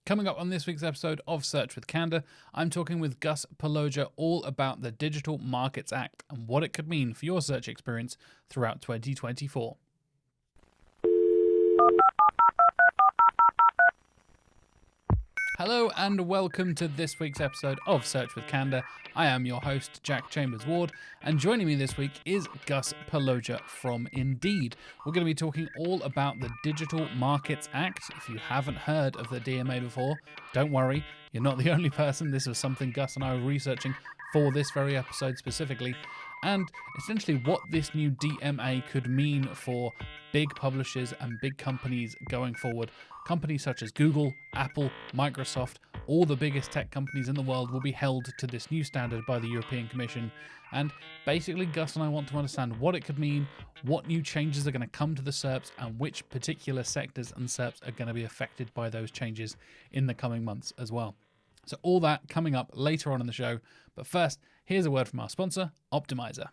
Coming up on this week's episode of Search with Candour, I'm talking with Gus Pelogia all about the Digital Markets Act and what it could mean for your search experience throughout 2024. Hello and welcome to this week's episode of Search with Candour. I am your host, Jack Chambers-Ward, and joining me this week is Gus Pelogia from Indeed. We're going to be talking all about the Digital Markets Act. If you haven't heard of the DMA before, don't worry, you're not the only person. This was something Gus and I were researching for this very episode specifically, and essentially what this new DMA could mean for big publishers and big companies going forward. Companies such as Google, Apple, Microsoft, all the biggest tech companies in the world will be held to this new standard by the European Commission. And basically, Gus and I want to understand what it could mean, what new changes are going to come to the SERPs, and which particular sectors and SERPs are going to be affected by those changes in the coming months as well. So all that coming up later on in the show. But first, here's a word from our sponsor, Optimizer.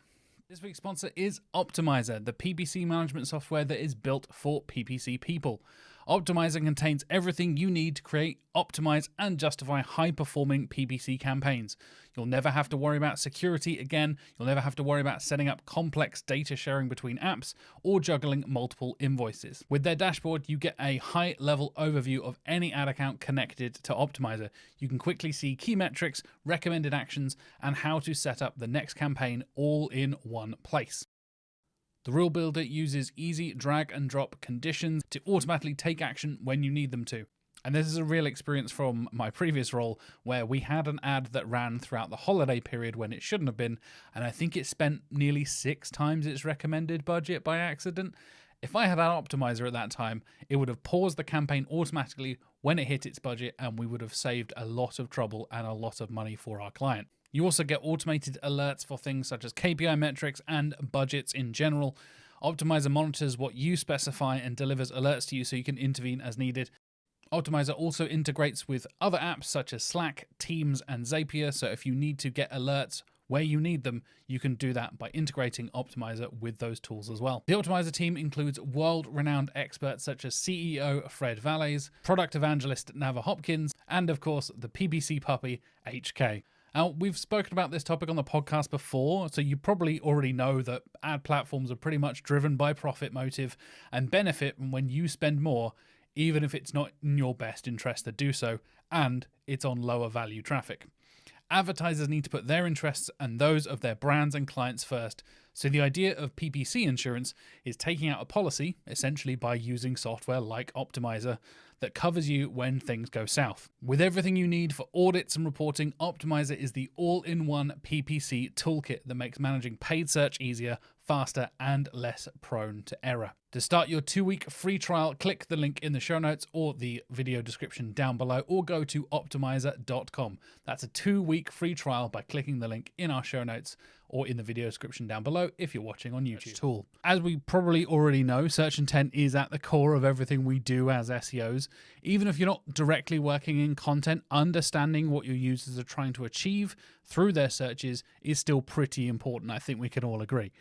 This week's sponsor is Optimizer, the PPC management software that is built for PPC people. Optimizer contains everything you need to create, optimize, and justify high-performing PPC campaigns. You'll never have to worry about security again. You'll never have to worry about setting up complex data sharing between apps or juggling multiple invoices. With their dashboard, you get a high-level overview of any ad account connected to Optimizer. You can quickly see key metrics, recommended actions, and how to set up the next campaign all in one place. The rule builder uses easy drag and drop conditions to automatically take action when you need them to. And this is a real experience from my previous role where we had an ad that ran throughout the holiday period when it shouldn't have been, and I think it spent nearly 6 times its recommended budget by accident. If I had an optimizer at that time, it would have paused the campaign automatically when it hit its budget, and we would have saved a lot of trouble and a lot of money for our client. You also get automated alerts for things such as KPI metrics and budgets in general. Optimizer monitors what you specify and delivers alerts to you so you can intervene as needed. Optimizer also integrates with other apps such as Slack, Teams, and Zapier, so if you need to get alerts where you need them, you can do that by integrating Optimizer with those tools as well. The Optimizer team includes world-renowned experts such as CEO Fred Valles, product evangelist Nava Hopkins, and of course the PPC puppy HK. Now, we've spoken about this topic on the podcast before, so you probably already know that ad platforms are pretty much driven by profit motive and benefit when you spend more, even if it's not in your best interest to do so, and it's on lower value traffic. Advertisers need to put their interests and those of their brands and clients first, so the idea of PPC insurance is taking out a policy, essentially by using software like Optimizer, that covers you when things go south. With everything you need for audits and reporting, Optimizer is the all-in-one PPC toolkit that makes managing paid search easier, faster, and less prone to error. To start your 2-week free trial, click the link in the show notes or the video description down below, or go to optimizer.com. That's a 2-week free trial by clicking the link in our show notes or in the video description down below if you're watching on YouTube. Tool. As we probably already know, search intent is at the core of everything we do as SEOs. Even if you're not directly working in content, understanding what your users are trying to achieve through their searches is still pretty important. I think we can all agree.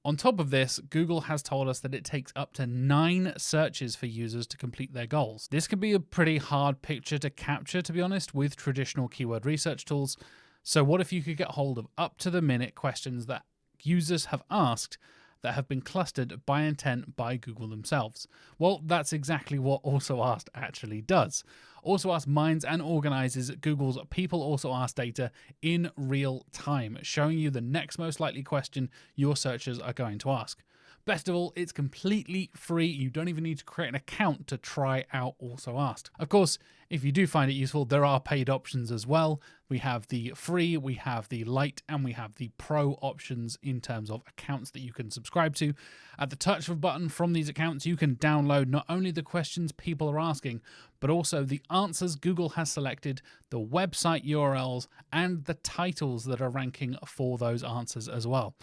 On top of this, Google has told us that it takes up to 9 searches for users to complete their goals. This can be a pretty hard picture to capture, to be honest, with traditional keyword research tools. So what if you could get hold of up-to-the-minute questions that users have asked that have been clustered by intent by Google themselves? Well, that's exactly what Also Asked actually does. Also Asked mines and organizes Google's People Also Asked data in real time, showing you the next most likely question your searchers are going to ask. Best of all, it's completely free. You don't even need to create an account to try out Also Asked. Of course, if you do find it useful, there are paid options as well. We have the free, we have the light, and we have the pro options in terms of accounts that you can subscribe to. At the touch of a button from these accounts, you can download not only the questions people are asking, but also the answers Google has selected, the website URLs, and the titles that are ranking for those answers as well.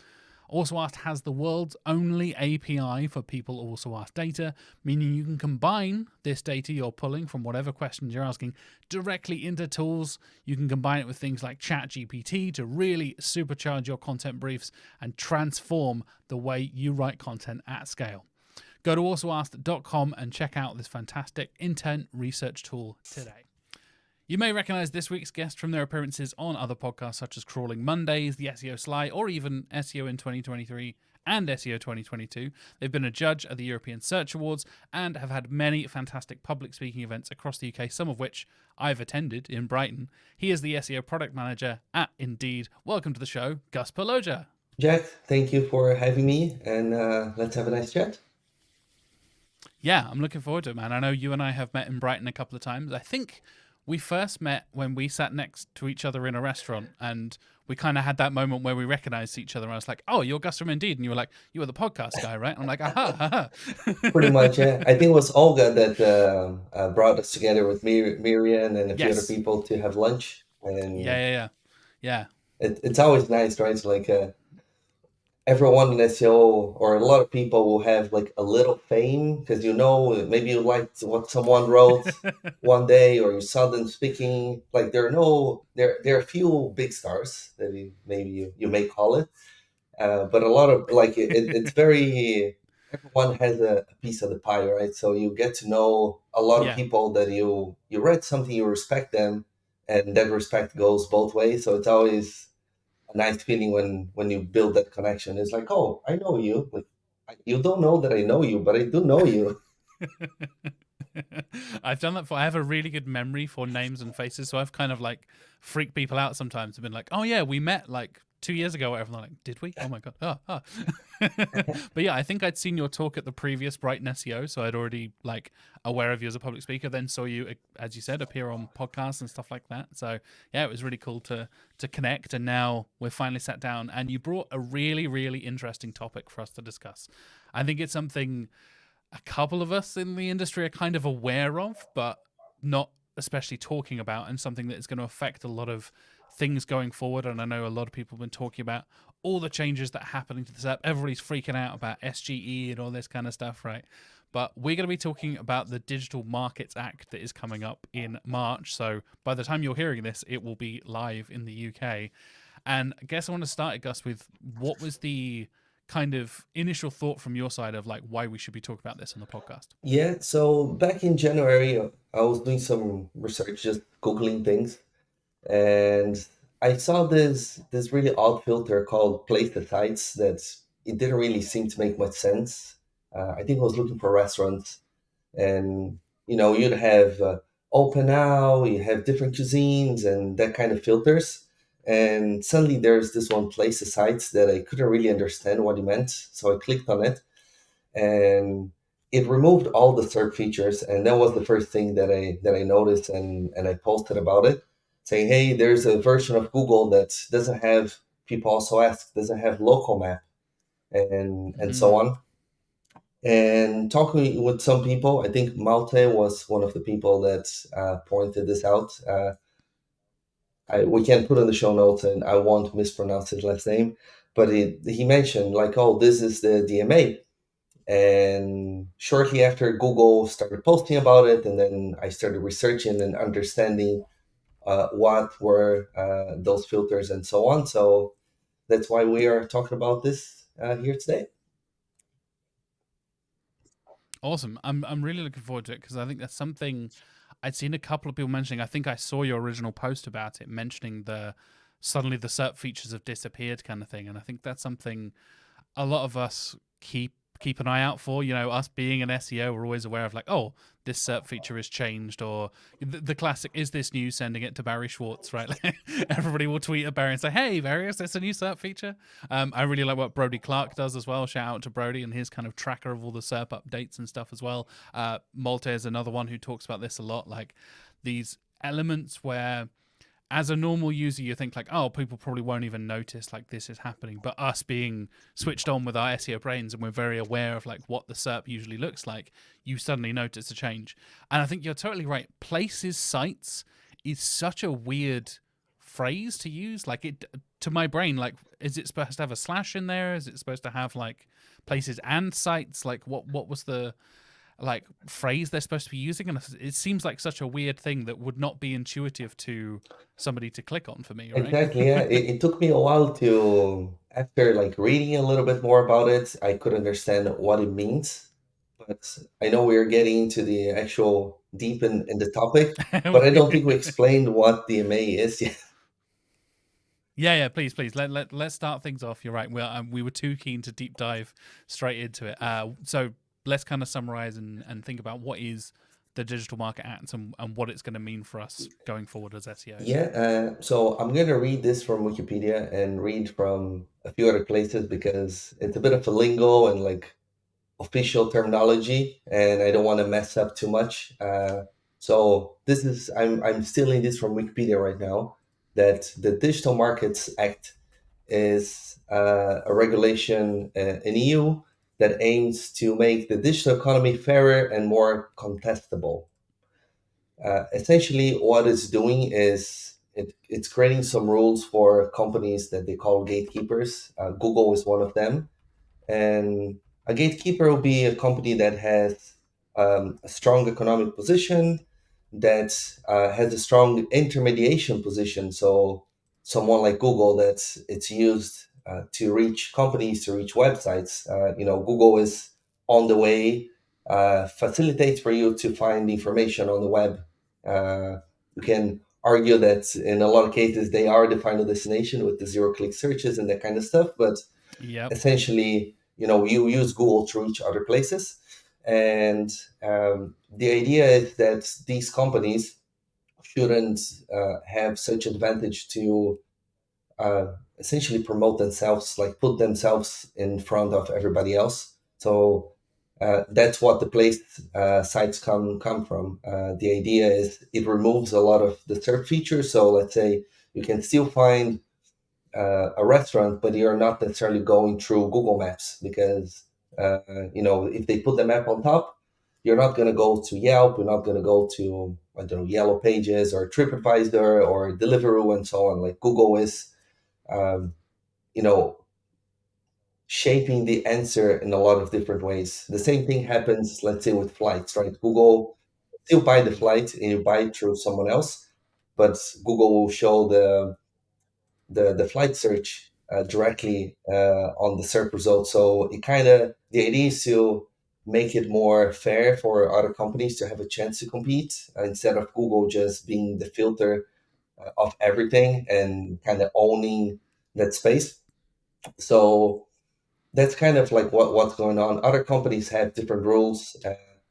Also Asked has the world's only API for People Also Asked data, meaning you can combine this data you're pulling from whatever questions you're asking directly into tools. You can combine it with things like ChatGPT to really supercharge your content briefs and transform the way you write content at scale. Go to alsoasked.com and check out this fantastic intent research tool today. You may recognize this week's guest from their appearances on other podcasts such as Crawling Mondays, the SEO Sly, or even SEO in 2023 and SEO 2022. They've been a judge at the European Search Awards and have had many fantastic public speaking events across the UK, some of which I've attended in Brighton. He is the SEO Product Manager at Indeed. Welcome to the show, Gus Pelogia. Jack, thank you for having me, and let's have a nice chat. Yeah, I'm looking forward to it, man. I know you and I have met in Brighton a couple of times. I think we first met when we sat next to each other in a restaurant, and we kind of had that moment where we recognized each other. And I was like, "Oh, you're Gus from Indeed," and you were like, "You were the podcast guy, right?" And I'm like, "Aha, Pretty aha." much, yeah. I think it was Olga that brought us together with Miriam and a few other Yes. people to have lunch, Yeah, and yeah, yeah, yeah. it's always nice, right? Like everyone in SEO or a lot of people will have like a little fame because maybe you liked what someone wrote one day or you saw them speaking. Like there are few big stars that maybe you may call it. But a lot of like it's very everyone has a piece of the pie, right? So you get to know a lot of Yeah. people that you read something, you respect them, and that respect goes both ways. So it's always a nice feeling when you build that connection. It's like, oh, I know you. Like you don't know that I know you, but I do know you. I've done that before. I have a really good memory for names and faces, so I've kind of like freaked people out sometimes and been like, "Oh yeah, we met like 2 years ago." Or whatever. And they're like, "Did we? Oh my god!" Oh. But yeah, I think I'd seen your talk at the previous Brighton SEO, so I'd already like aware of you as a public speaker. Then saw you, as you said, appear on podcasts and stuff like that. So yeah, it was really cool to connect. And now we're finally sat down, and you brought a really really interesting topic for us to discuss. I think it's something a couple of us in the industry are kind of aware of, but not especially talking about, and something that is going to affect a lot of things going forward. And I know a lot of people have been talking about all the changes that are happening to this app. Everybody's freaking out about SGE and all this kind of stuff, right? But we're going to be talking about the Digital Markets Act that is coming up in March. So by the time you're hearing this, it will be live in the UK. And I guess I want to start, Gus, with what was the kind of initial thought from your side of like why we should be talking about this on the podcast? Yeah. So back in January, I was doing some research, just googling things, and I saw this really odd filter called place the sites that it didn't really seem to make much sense. I think I was looking for restaurants, and you'd have open now, you have different cuisines and that kind of filters, and suddenly there's this one place the sites that I couldn't really understand what it meant, so I clicked on it and it removed all the SERP features, and that was the first thing that I noticed, and I posted about it, saying, "Hey, there's a version of Google that doesn't have." People also ask, doesn't have local map, and so Mm. on. And talking with some people, I think Malte was one of the people that pointed this out. We can put in the show notes, and I won't mispronounce his last name, but he mentioned like, "Oh, this is the DMA." And shortly after, Google started posting about it, and then I started researching and understanding what were those filters and so on. So that's why we are talking about this here today. Awesome. I'm really looking forward to it because I think that's something I'd seen a couple of people mentioning. I think I saw your original post about it, mentioning the suddenly the SERP features have disappeared kind of thing. And I think that's something a lot of us keep an eye out for. You know, us being an SEO, we're always aware of like, oh, this SERP feature has changed, or the classic is this new, sending it to Barry Schwartz, right? Like, everybody will tweet at Barry and say, hey, Barry, is this a new SERP feature? I really like what Brody Clark does as well. Shout out to Brody and his kind of tracker of all the SERP updates and stuff as well. Malte is another one who talks about this a lot, like these elements where as a normal user, you think like, oh, people probably won't even notice like this is happening. But us being switched on with our SEO brains, and we're very aware of like what the SERP usually looks like, you suddenly notice a change. And I think you're totally right. Places sites is such a weird phrase to use. Like it to my brain, like, is it supposed to have a slash in there? Is it supposed to have like places and sites? Like what was the like phrase they're supposed to be using? And it seems like such a weird thing that would not be intuitive to somebody to click on for me, right? Exactly. Yeah. It took me a while to, after like reading a little bit more about it, I could understand what it means. But I know we're getting into the actual deep in the topic, but I don't think we explained what DMA is yet. Yeah, please. Let's start things off. You're right. We were too keen to deep dive straight into it. So let's kind of summarize and think about what is the Digital Market Act and what it's going to mean for us going forward as SEOs. Yeah, so I'm going to read this from Wikipedia and read from a few other places because it's a bit of a lingo and like official terminology, and I don't want to mess up too much. So this is I'm stealing this from Wikipedia right now. That the Digital Markets Act is a regulation in EU that aims to make the digital economy fairer and more contestable. Essentially, what it's doing is it's creating some rules for companies that they call gatekeepers. Google is one of them, and a gatekeeper will be a company that has a strong economic position, that has a strong intermediation position. So someone like Google, that it's used to reach companies, to reach websites. Google is on the way, facilitates for you to find information on the web. You can argue that in a lot of cases they are the final destination with the zero-click searches and that kind of stuff, but Yep. essentially, you use Google to reach other places. And the idea is that these companies shouldn't have such advantage to essentially promote themselves, like put themselves in front of everybody else. So that's what the place sites come from. The idea is it removes a lot of the search features. So let's say you can still find a restaurant, but you're not necessarily going through Google Maps because if they put the map on top, you're not going to go to Yelp, you're not going to go to Yellow Pages or TripAdvisor or Deliveroo and so on. Like Google is, um, you know, shaping the answer in a lot of different ways. The same thing happens, let's say, with flights, right? Google still buy the flight and you buy it through someone else, but Google will show the flight search directly on the SERP result. So the idea is to make it more fair for other companies to have a chance to compete instead of Google just being the filter of everything and kind of owning that space. So that's kind of like what's going on. Other companies have different rules.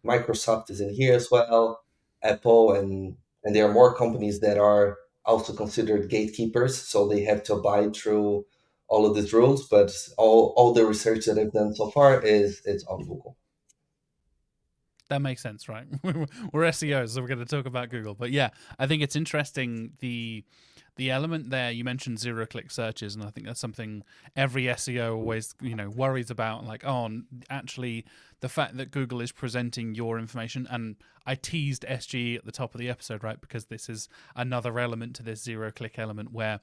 Microsoft is in here as well, Apple, and there are more companies that are also considered gatekeepers, so they have to abide through all of these rules. But all the research that I've done so far is it's on Google. That makes sense, right? We're SEOs, so we're going to talk about Google. But yeah, I think it's interesting the element there. You mentioned zero-click searches, and I think that's something every SEO always worries about. Like, actually, the fact that Google is presenting your information, and I teased SGE at the top of the episode, right? Because this is another element to this zero-click element where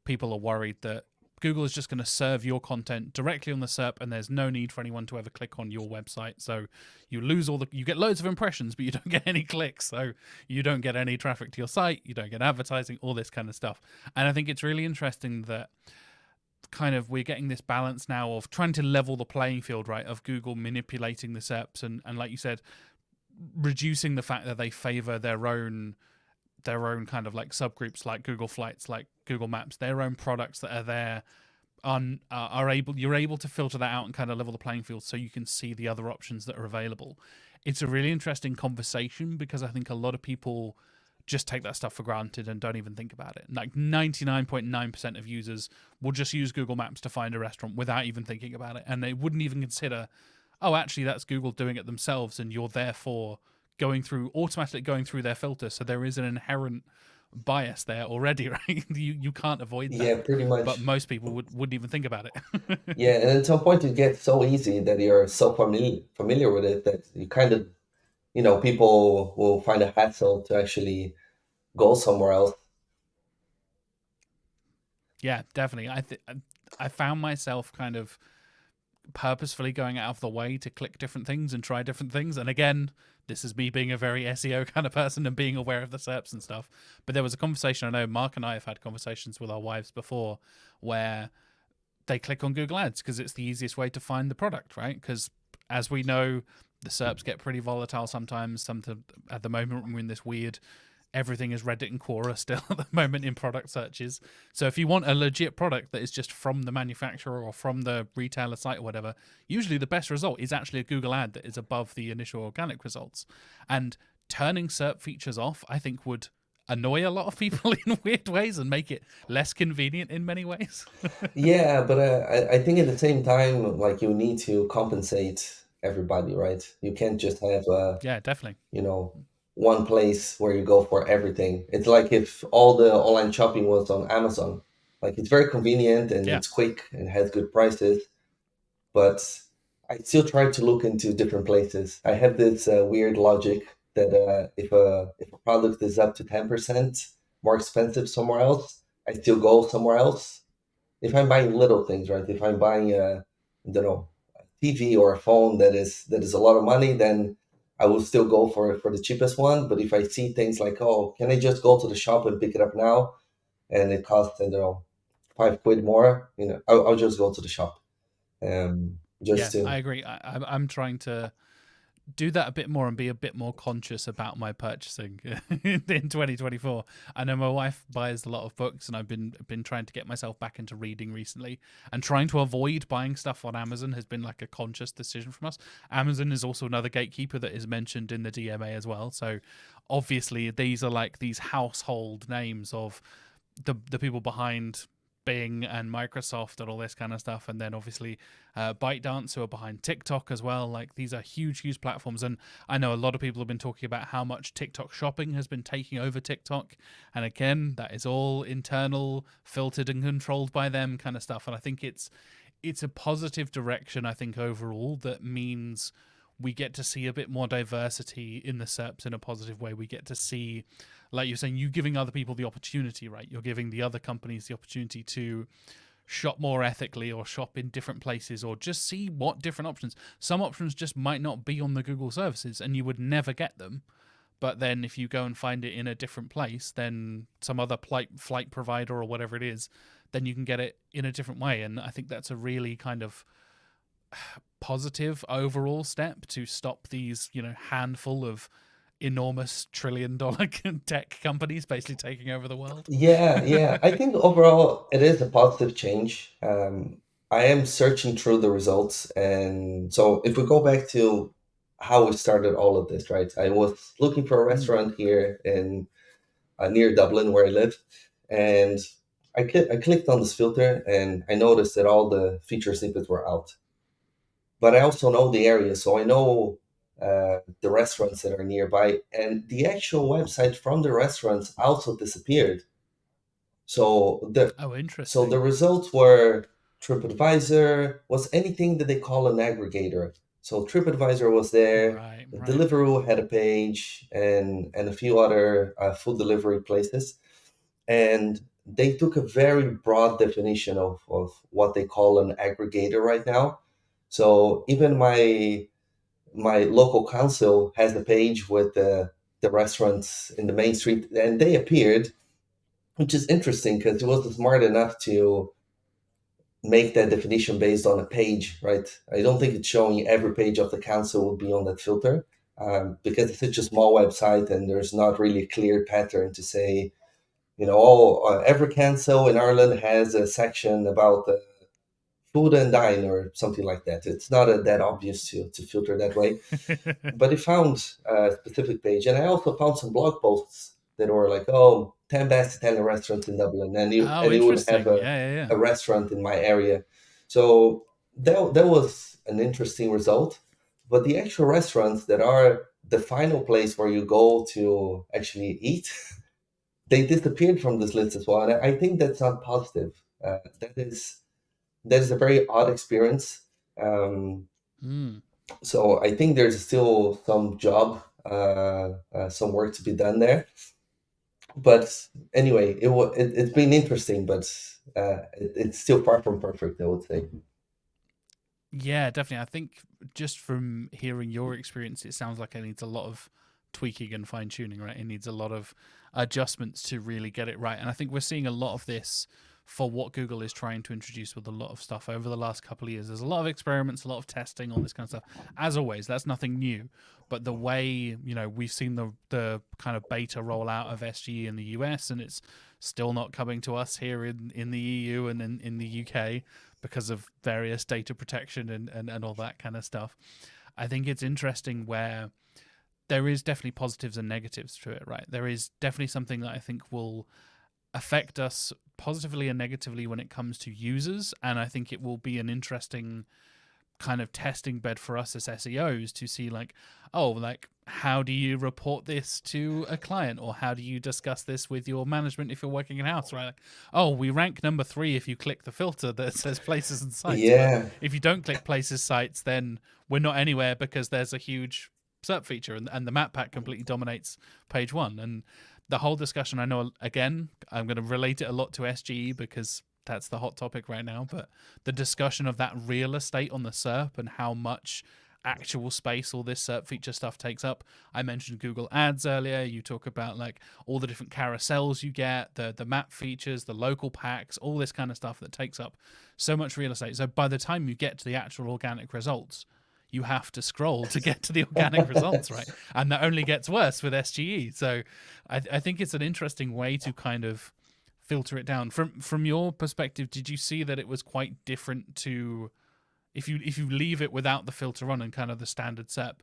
people are worried that Google is just going to serve your content directly on the SERP, and there's no need for anyone to ever click on your website. So you get loads of impressions, but you don't get any clicks. So you don't get any traffic to your site. You don't get advertising, all this kind of stuff. And I think it's really interesting that kind of we're getting this balance now of trying to level the playing field, right? Of Google manipulating the SERPs and like you said, reducing the fact that they favor their own kind of like subgroups, like Google Flights, like Google Maps, their own products that are there you're able to filter that out and kind of level the playing field so you can see the other options that are available. It's a really interesting conversation because I think a lot of people just take that stuff for granted and don't even think about it. Like 99.9% of users will just use Google Maps to find a restaurant without even thinking about it, and they wouldn't even consider, oh, actually that's Google doing it themselves, and you're therefore automatically going through their filter. So there is an inherent bias there already, right? You can't avoid that. Yeah, pretty But much. most people wouldn't even think about it. Yeah, and at some point it gets so easy that you're so familiar with it that you kind of people will find a hassle to actually go somewhere else. Yeah, definitely. I found myself kind of purposefully going out of the way to click different things and try different things. And again, this is me being a very SEO kind of person and being aware of the SERPs and stuff. But there was a conversation, I know Mark and I have had conversations with our wives before where they click on Google Ads because it's the easiest way to find the product, right? Because as we know, The SERPs get pretty volatile sometimes. At the moment, we're in this weird, everything is Reddit and Quora still at the moment in product searches. So if you want a legit product that is just from the manufacturer or from the retailer site or whatever, usually the best result is actually a Google ad that is above the initial organic results. And turning SERP features off, I think, would annoy a lot of people in weird ways and make it less convenient in many ways. Yeah, but I think at the same time, like you need to compensate everybody, right? You can't just have Yeah, definitely. you know, one place where you go for everything. It's like if all the online shopping was on Amazon. Like it's very convenient and Yeah. it's quick and has good prices, but I still try to look into different places. I have this weird logic that if a product is up to 10% more expensive somewhere else, I still go somewhere else. If I'm buying little things, right? If I'm buying I don't know, a TV or a phone that is a lot of money, then I will still go for the cheapest one. But if I see things like, oh, can I just go to the shop and pick it up now, and it costs, I don't know, £5 more, I'll just go to the shop. Yeah, Just I to agree. I'm trying to do that a bit more and be a bit more conscious about my purchasing in 2024. I know my wife buys a lot of books, and I've been trying to get myself back into reading recently, and trying to avoid buying stuff on Amazon has been like a conscious decision from us. Amazon is also another gatekeeper that is mentioned in the DMA as well. So obviously these are like these household names of the people behind Bing and Microsoft and all this kind of stuff, and then obviously ByteDance, who are behind TikTok as well. Like these are huge platforms, and I know a lot of people have been talking about how much TikTok shopping has been taking over TikTok, and again, that is all internal, filtered and controlled by them kind of stuff. And I think it's a positive direction. I think overall that means we get to see a bit more diversity in the SERPs in a positive way. We get to see, like you're saying, you giving other people the opportunity, right? You're giving the other companies the opportunity to shop more ethically or shop in different places or just see what different options. Some options just might not be on the Google services and you would never get them. But then if you go and find it in a different place, then some other flight provider or whatever it is, then you can get it in a different way. And I think that's a really kind of positive overall step to stop these, handful of enormous trillion-dollar tech companies basically taking over the world. yeah. I think overall it is a positive change. I am searching through the results, and so if we go back to how we started all of this, right? I was looking for a Mm. restaurant here in near Dublin where I live, and I clicked on this filter, and I noticed that all the feature snippets were out. But I also know the area, so I know the restaurants that are nearby, and the actual website from the restaurants also disappeared. So the Oh, so interesting. the results were TripAdvisor was anything that they call an aggregator. So TripAdvisor was there, Right. Deliveroo had a page, and a few other food delivery places, and they took a very broad definition of what they call an aggregator right now. So even my local council has a page with the restaurants in the main street, and they appeared, which is interesting because it was smart enough to make that definition based on a page, right? I don't think it's showing every page of the council will be on that filter, because it's such a small website and there's not really a clear pattern to say, every council in Ireland has a section about food and dine or something like that. It's not that obvious to filter that way. But I found a specific page, and I also found some blog posts that were like, "Oh, 10 best Italian restaurants in Dublin," and you Oh, and you would have interesting. Yeah. a restaurant in my area. So that was an interesting result. But the actual restaurants that are the final place where you go to actually eat, they disappeared from this list as well. And I think that's not positive. That is a very odd experience. Um, Mm. so I think there's still some work to be done there. But anyway, it's been interesting, but it's still far from perfect, I would say. Yeah, definitely. I think just from hearing your experience, it sounds like it needs a lot of tweaking and fine tuning, right? It needs a lot of adjustments to really get it right. And I think we're seeing a lot of this for what Google is trying to introduce with a lot of stuff over the last couple of years. There's a lot of experiments, a lot of testing, all this kind of stuff. As always, that's nothing new. But the way, we've seen the kind of beta rollout of SGE in the US, and it's still not coming to us here in the EU and in the UK because of various data protection and all that kind of stuff. I think it's interesting where there is definitely positives and negatives to it, right? There is definitely something that I think will affect us positively and negatively when it comes to users, and I think it will be an interesting kind of testing bed for us as SEOs to see how do you report this to a client, or how do you discuss this with your management if you're working in-house, right? We rank number 3 if you click the filter that says places and sites, Yeah. but if you don't click places sites, then we're not anywhere because there's a huge SERP feature and the map pack completely dominates page 1. And the whole discussion, I know, again, I'm going to relate it a lot to SGE because that's the hot topic right now, but the discussion of that real estate on the SERP and how much actual space all this SERP feature stuff takes up. I mentioned Google Ads earlier. You talk about all the different carousels you get, the map features, the local packs, all this kind of stuff that takes up so much real estate. So by the time you get to the actual organic results, you have to scroll to get to the organic results, right? And that only gets worse with SGE. So I think it's an interesting way to kind of filter it down. From your perspective, did you see that it was quite different to if you leave it without the filter on and kind of the standard SERP?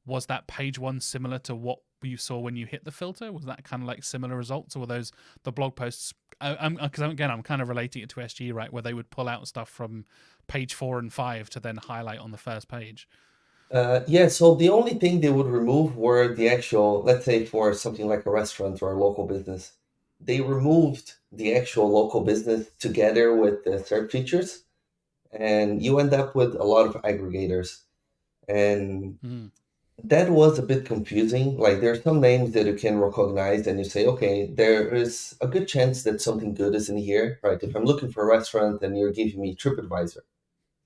Was that page 1 similar to what you saw when you hit the filter? Was that kind of similar results, or were those the blog posts? Because I'm kind of relating it to SGE, right, where they would pull out stuff from page 4 and 5 to then highlight on the first page. Yeah, so the only thing they would remove were the actual, let's say for something like a restaurant or a local business, they removed the actual local business together with the SERP features, and you end up with a lot of aggregators. And that was a bit confusing. There's some names that you can recognize and you say, okay, there is a good chance that something good is in here, right? If I'm looking for a restaurant and you're giving me TripAdvisor,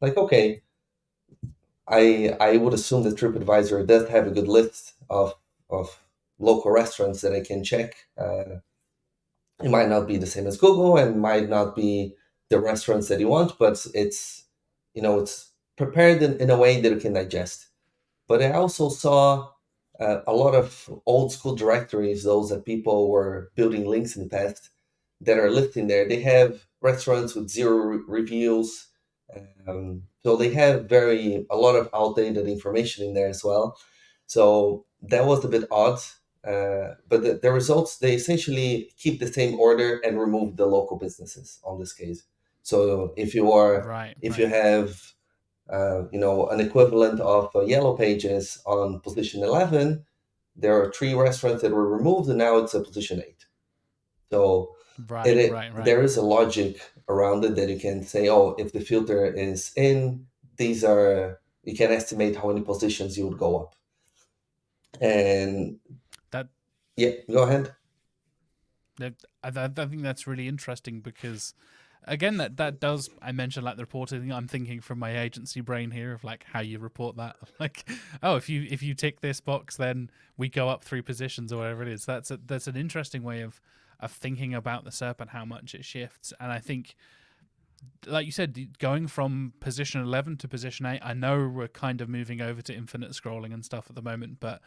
okay, I would assume that TripAdvisor does have a good list of local restaurants that I can check. It might not be the same as Google and might not be the restaurants that you want, but it's prepared in a way that you can digest. But I also saw a lot of old school directories, those that people were building links in the past, that are listed there. They have restaurants with 0 reviews. So they have a lot of outdated information in there as well. So that was a bit odd. But the results, they essentially keep the same order and remove the local businesses on this case. So if you have an equivalent of Yellow Pages on position 11, there are 3 restaurants that were removed, and now it's a position 8. So there is a logic around it that you can say, if the filter is in, you can estimate how many positions you would go up. And yeah, go ahead. I think that's really interesting because, again, that does, I mentioned the reporting. I'm thinking from my agency brain here of how you report that. If you tick this box, then we go up 3 positions or whatever it is. That's an interesting way of thinking about the SERP and how much it shifts. And I think, like you said, going from position 11 to position 8, I know we're kind of moving over to infinite scrolling and stuff at the moment, but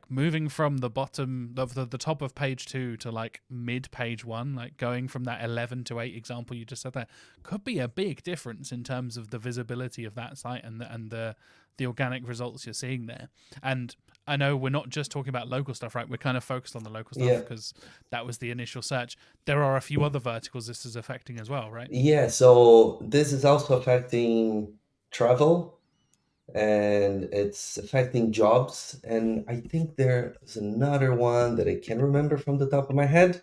moving from the bottom of the top of page 2 to mid page 1, going from that 11 to 8 example you just said there, could be a big difference in terms of the visibility of that site and the organic results you're seeing there. And I know we're not just talking about local stuff, right? We're kind of focused on the local stuff because that was the initial search. There are a few other verticals this is affecting as well, right? Yeah, so this is also affecting travel, and it's affecting jobs. And I think there's another one that I can't remember from the top of my head.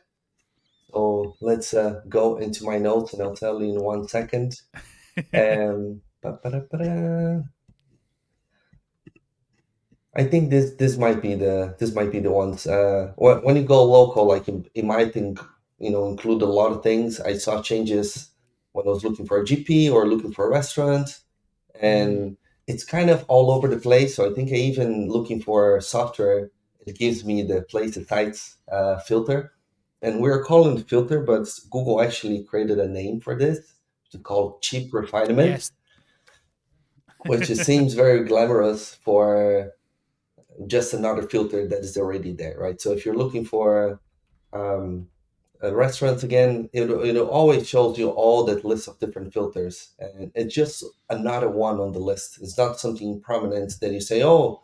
So let's go into my notes and I'll tell you in 1 second. I think this might be the ones. When you go local, it might include a lot of things. I saw changes when I was looking for a GP or looking for a restaurant, and it's kind of all over the place. So I think even looking for software, it gives me the place the sites filter. and we're calling it filter, but Google actually created a name for this. It's called cheap refinement, Yes. which it seems very glamorous for just another filter that is already there, right? So if you're looking for um, a restaurant again, it always shows you all that list of different filters, and it's just another one on the list. It's not something prominent that you say, "Oh,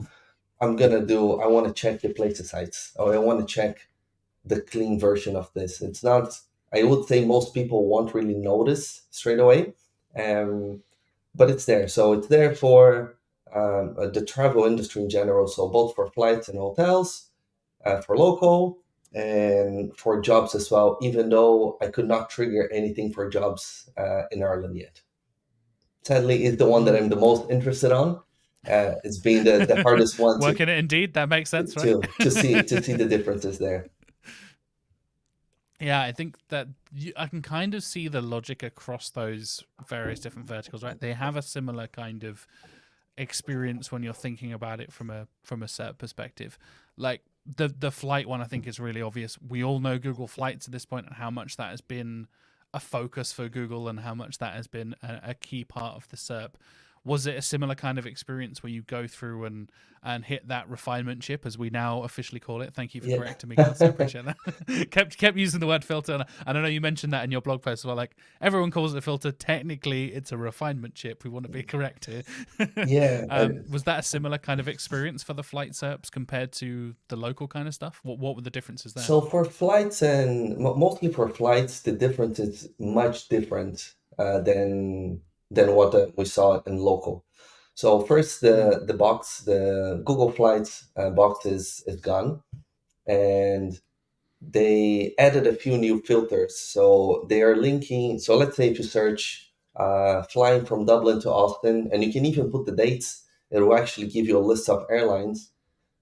I want to check the places sites, or I want to check the clean version of this." It's not. I would say most people won't really notice straight away, um, but it's there. So it's there for the travel industry in general. So both for flights and hotels, for local, and for jobs as well. Even though I could not trigger anything for jobs in Ireland yet. Sadly, is the one that Mm. I'm the most interested on. It's been the hardest one Working it Indeed, that makes sense, right? to see the differences there. Yeah, I think that I can kind of see the logic across those various different verticals, right? They have a similar kind of experience when you're thinking about it from a SERP perspective. Like the flight one, I think is really obvious. We all know Google Flights at this point and how much that has been a focus for Google and how much that has been a key part of the SERP. Was it a similar kind of experience where you go through and hit that refinement chip, as we now officially call it? Thank you for Yeah. correcting me, Gus. I appreciate that. kept using the word filter, and I know you mentioned that in your blog post as well. Like everyone calls it a filter. Technically, it's a refinement chip. We want to be correct here. Yeah. Was that a similar kind of experience for the flight SERPs compared to the local kind of stuff? What were the differences there? So for flights and mostly for flights, the difference is much different than what we saw in local. So first, Mm. the Google Flights box is gone, and they added a few new filters. So they are linking. So let's say if you search flying from Dublin to Austin, and you can even put the dates, it will actually give you a list of airlines,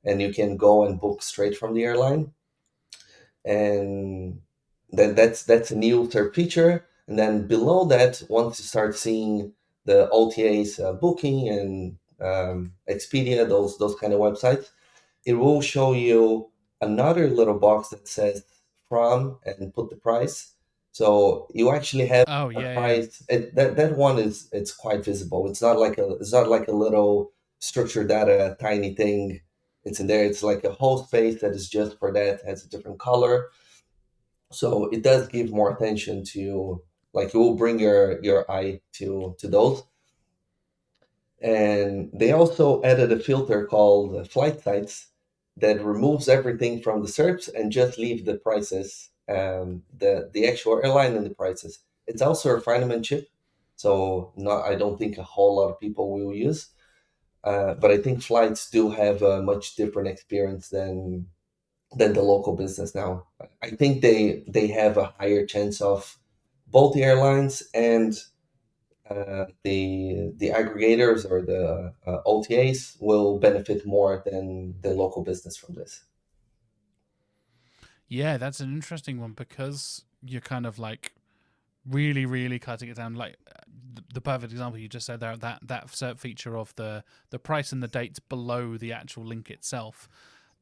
and you can go and book straight from the airline. And that's a new third feature. And then below that, once you start seeing the OTAs, Booking and Expedia, those kind of websites, it will show you another little box that says from and put the price. So you actually have Oh a yeah, yeah. price. That one is it's quite visible. It's not like a little structured data tiny thing. It's in there. It's like a whole space that is just for that. Has a different color, so it does give more attention to, like, it will bring your eye to those. And they also added a filter called flight sites that removes everything from the SERPs and just leave the prices, the actual airline and the prices. It's also a refinement chip, so not I don't think a whole lot of people will use. But I think flights do have a much different experience than the local business now. I think they have a higher chance of both the airlines and the aggregators or the OTAs will benefit more than the local business from this. Yeah, that's an interesting one because you're kind of like really, really cutting it down. Like the perfect example you just said there, that SERP feature of the price and the dates below the actual link itself.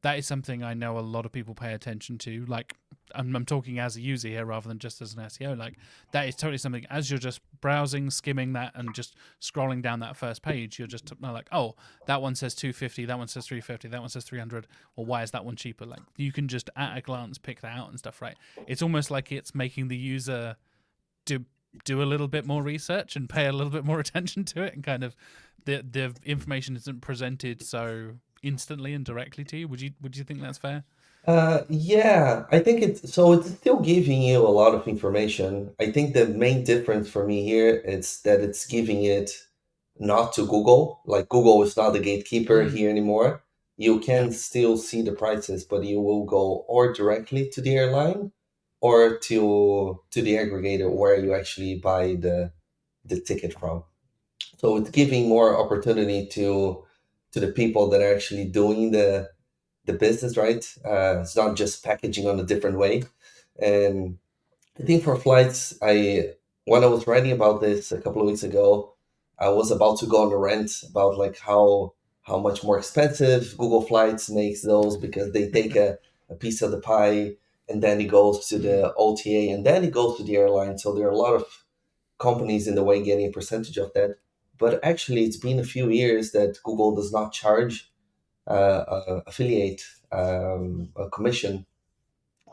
That is something I know a lot of people pay attention to. Like I'm talking as a user here rather than just as an SEO. Like that is totally something as you're just browsing, skimming that, and just scrolling down that first page. You're just like, oh, that one says 250, that one says 350, that one says 300. Well, why is that one cheaper? Like you can just at a glance pick that out and stuff, right? It's almost like it's making the user do do a little bit more research and pay a little bit more attention to it, and kind of the information isn't presented so instantly and directly to you. Would you think that's fair? Yeah, I think it's still giving you a lot of information. I think the main difference for me here is that it's giving it not to Google. Like Google is not the gatekeeper Mm, here anymore. You yeah. can still see the prices, but you will go or directly to the airline or to the aggregator where you actually buy the ticket from. So it's giving more opportunity to the people that are actually doing the business, right? It's not just packaging on a different way. And I think for flights, I when I was writing about this a couple of weeks ago, I was about to go on a rant about like how much more expensive Google Flights makes those because they take a piece of the pie, and then it goes to Mm. the OTA, and then it goes to the airline. So there are a lot of companies in the way getting a percentage of that. But actually, it's been a few years that Google does not charge affiliate a commission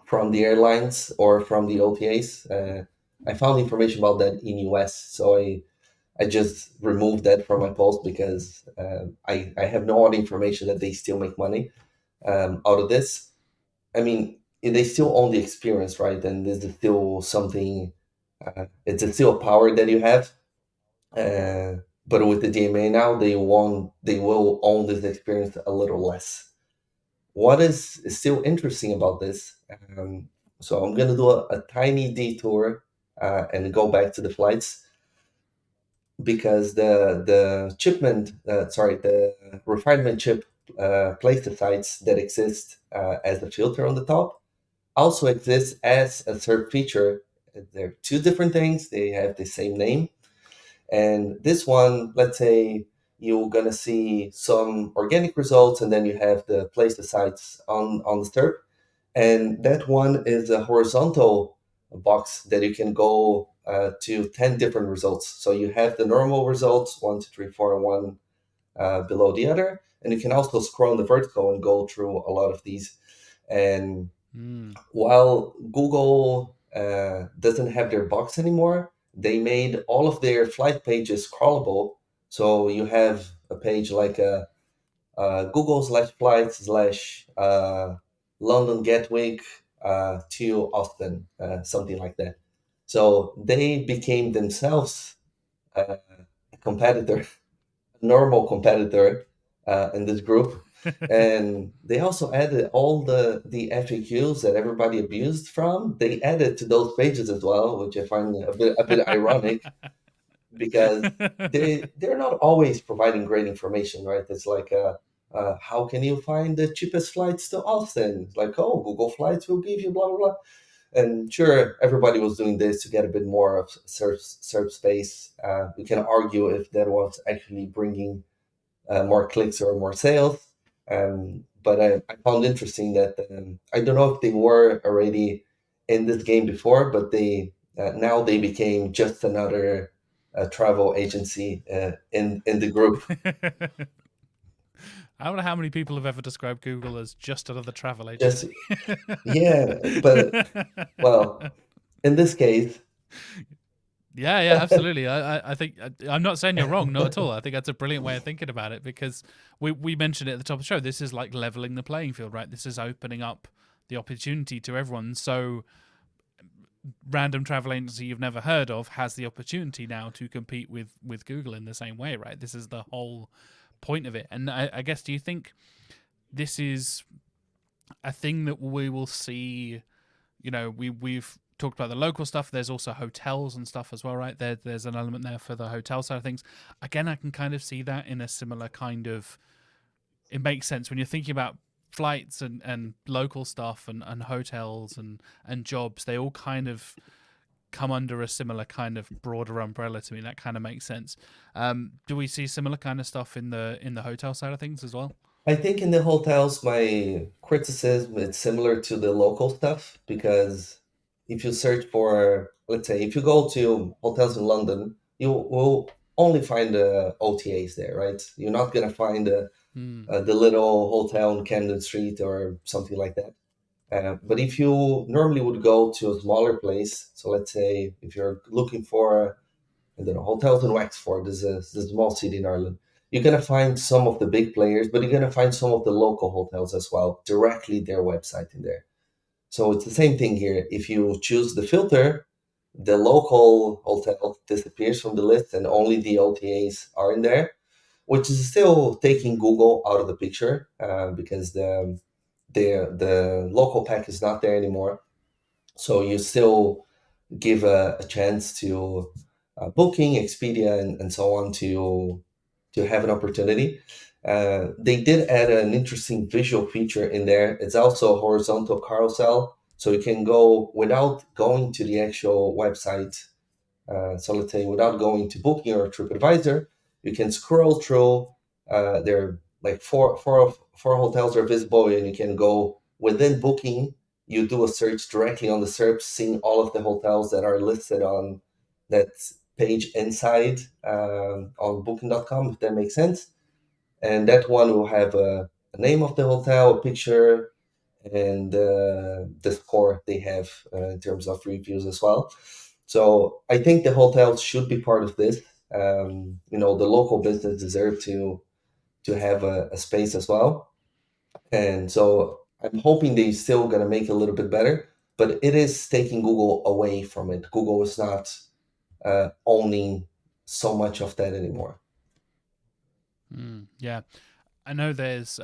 from the airlines or from the OTAs. I found information about that in US, so I just removed that from my post because I have no other information that they still make money out of this. I mean, they still own the experience, right? And this is still something. It's still a power that you have. Uh, but with the DMA now, they will own this experience a little less. What is still interesting about this? So I'm gonna do a tiny detour and go back to the flights because the refinement chip placement sites that exist as a filter on the top also exists as a SERP feature. They're two different things. They have the same name, and this one, let's say you're gonna see some organic results, and then you have the place the sites on the SERP, and that one is a horizontal box that you can go to 10 different results. So you have the normal results, 1, 2, 3, 4, and one below the other, and you can also scroll in the vertical and go through a lot of these. And Mm. while Google doesn't have their box anymore, they made all of their flight pages crawlable. So you have a page like Google /flight /London Gatwick to Austin, something like that. So they became themselves a competitor, normal competitor in this group. And they also added all the FAQs that everybody abused from. They added to those pages as well, which I find a bit ironic because they're not always providing great information, right? It's like how can you find the cheapest flights to Austin? It's like, oh, Google Flights will give you blah blah blah. And sure, everybody was doing this to get a bit more of search space. We can argue if that was actually bringing more clicks or more sales. But I found interesting that I don't know if they were already in this game before, but they now they became just another travel agency in the group. I don't know how many people have ever described Google as just another travel Just agency. yeah, but well, in this case, Yeah, yeah, absolutely. I think I'm not saying you're wrong, not at all. I think that's a brilliant way of thinking about it because we mentioned it at the top of the show. This is like leveling the playing field, right? This is opening up the opportunity to everyone. So random travel agency you've never heard of has the opportunity now to compete with Google in the same way, right? This is the whole point of it. And I guess, do you think this is a thing that we will see? You know, we've talked about the local stuff. There's also hotels and stuff as well, right? There's an element there for the hotel side of things. Again, I can kind of see that in a similar kind of. It makes sense when you're thinking about flights and local stuff and hotels and jobs. They all kind of come under a similar kind of broader umbrella to me. That kind of makes sense. Do we see similar kind of stuff in the hotel side of things as well? I think in the hotels, my criticism is similar to the local stuff because if you search for, let's say, if you go to hotels in London, you will only find the OTAs there, right? You're not gonna find Hmm. the little hotel in Camden Street or something like that. But if you normally would go to a smaller place, so let's say if you're looking for I don't know, hotels in Wexford is a small city in Ireland. You're gonna find some of the big players, but you're gonna find some of the local hotels as well, directly their website in there. So it's the same thing here. If you choose the filter, the local hotel disappears from the list and only the OTAs are in there, which is still taking Google out of the picture because the local pack is not there anymore. So you still give a chance to Booking, Expedia, and so on to have an opportunity. They did add an interesting visual feature in there. It's also a horizontal carousel, so you can go without going to the actual website. So let's say without going to Booking or TripAdvisor, you can scroll through. There are like four hotels are visible, and you can go within Booking you do a search directly on the SERPs, seeing all of the hotels that are listed on that page inside on booking.com, if that makes sense. And that one will have a name of the hotel, a picture, and the score they have in terms of reviews as well. So I think the hotels should be part of this. The local business deserve to have a space as well. And so I'm hoping they still gonna make it a little bit better, but it is taking Google away from it. Google is not owning so much of that anymore. Yeah, I know there's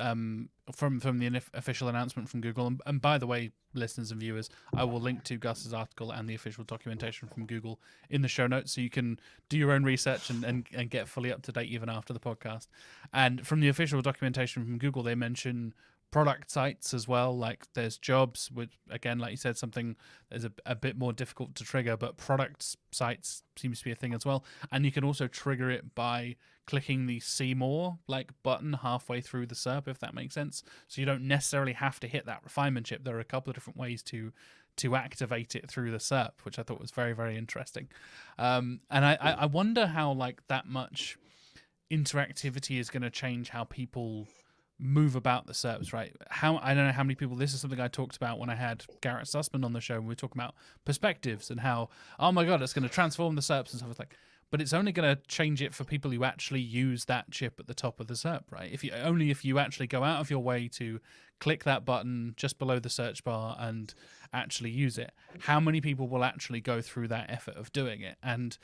from the official announcement from Google, and by the way, listeners and viewers, I will link to Gus's article and the official documentation from Google in the show notes, so you can do your own research and get fully up to date even after the podcast. And from the official documentation from Google, they mention product sites as well. Like there's jobs, which again, like you said, something is a bit more difficult to trigger, but product sites seems to be a thing as well. And you can also trigger it by clicking the see more like button halfway through the SERP, if that makes sense. So you don't necessarily have to hit that refinement chip. There are a couple of different ways to activate it through the SERP, which I thought was very, very interesting. And I wonder how like that much interactivity is going to change how people move about the SERPs, right? I don't know how many people. This is something I talked about when I had Garrett Sussman on the show. And we were talking about perspectives and how, oh my god, it's going to transform the SERPs and stuff. It's like, but it's only going to change it for people who actually use that chip at the top of the SERP, right? If you actually go out of your way to click that button just below the search bar and actually use it, how many people will actually go through that effort of doing it? And